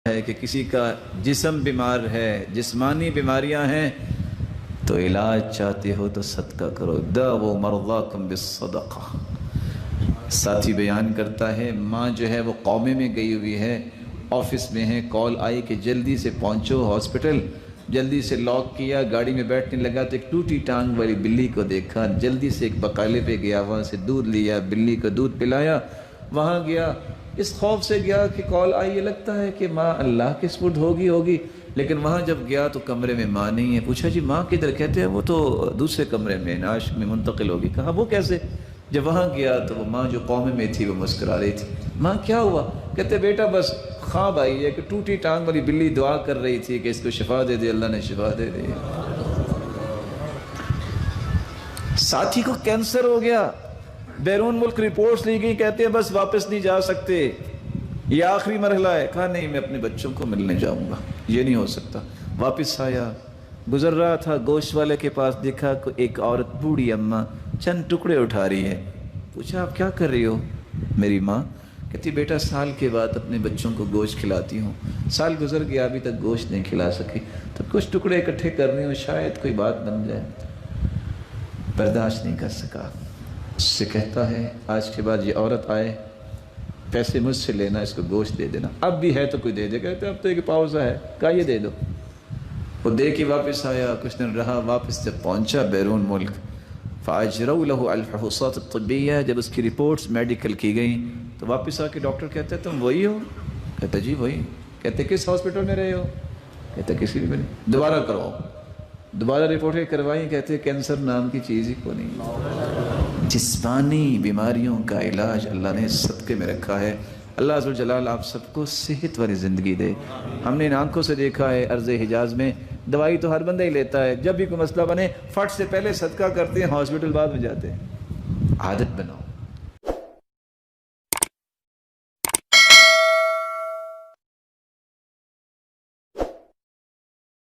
ہے کہ کسی کا جسم بیمار ہے، جسمانی بیماریاں ہیں، تو علاج چاہتے ہو تو صدقہ کرو، داؤ مرضاکم بالصدقہ۔ ساتھی بیان کرتا ہے ماں جو ہے وہ قومے میں گئی ہوئی ہے، آفس میں ہے، کال آئی کہ جلدی سے پہنچو ہاسپٹل، جلدی سے لاک کیا، گاڑی میں بیٹھنے لگا تو ایک ٹوٹی ٹانگ والی بلی کو دیکھا، جلدی سے ایک بقالے پہ گیا، وہاں سے دودھ لیا، بلی کو دودھ پلایا، وہاں گیا، اس خوف سے گیا کہ کال آئی، یہ لگتا ہے کہ ماں اللہ کے سپرد ہوگی، لیکن وہاں جب گیا تو کمرے میں ماں نہیں ہے۔ پوچھا جی ماں کدھر؟ کہتے ہیں وہ تو دوسرے کمرے میں نعش میں منتقل ہوگی۔ کہا وہ کیسے؟ جب وہاں گیا تو وہ ماں جو قومے میں تھی وہ مسکرا رہی تھی۔ ماں کیا ہوا؟ کہتے بیٹا بس خواب آئی ہے کہ ٹوٹی ٹانگ والی بلی دعا کر رہی تھی کہ اس کو شفا دے دے، اللہ نے شفا دے دی۔ ساتھی کو کینسر ہو گیا، بیرون ملک رپورٹس لی گئی، کہتے ہیں بس واپس نہیں جا سکتے، یہ آخری مرحلہ ہے۔ کہا نہیں میں اپنے بچوں کو ملنے جاؤں گا، یہ نہیں ہو سکتا۔ واپس آیا، گزر رہا تھا، گوشت والے کے پاس دیکھا کہ ایک عورت بوڑھی اماں چند ٹکڑے اٹھا رہی ہے۔ پوچھا آپ کیا کر رہی ہو؟ میری ماں کہتی بیٹا سال کے بعد اپنے بچوں کو گوشت کھلاتی ہوں، سال گزر گیا ابھی تک گوشت نہیں کھلا سکی، تو کچھ ٹکڑے اکٹھے کر رہی ہوں، شاید کوئی بات بن جائے۔ برداشت نہیں کر سکا، اس سے کہتا ہے آج کے بعد یہ عورت آئے پیسے مجھ سے لینا، اس کو گوشت دے دینا، اب بھی ہے تو کوئی دے دے۔ کہتے اب تو ایک پاؤزہ ہے، کہا یہ دے دو۔ وہ دے کے واپس آیا، کچھ دن رہا، واپس جب پہنچا بیرون ملک، فاجروا له الفحوصات الطبیہ، جب اس کی رپورٹس میڈیکل کی گئیں تو واپس آ کے ڈاکٹر کہتے تم وہی ہو؟ کہتے جی وہی۔ کہتے کس ہاسپٹل میں رہے ہو؟ کہتے کسی بھی نہیں۔ دوبارہ کرواؤ، دوبارہ رپورٹیں کروائی، کہتے کینسر نام کی چیز ہی کو نہیں۔ جسمانی بیماریوں کا علاج اللہ نے صدقے میں رکھا ہے۔ اللہ عز و جلال آپ سب کو صحت والی زندگی دے۔ ہم نے ان آنکھوں سے دیکھا ہے ارض حجاز میں دوائی تو ہر بندہ ہی لیتا ہے، جب بھی کوئی مسئلہ بنے فٹ سے پہلے صدقہ کرتے ہیں، ہاسپٹل بعد میں جاتے ہیں۔ عادت بناؤ۔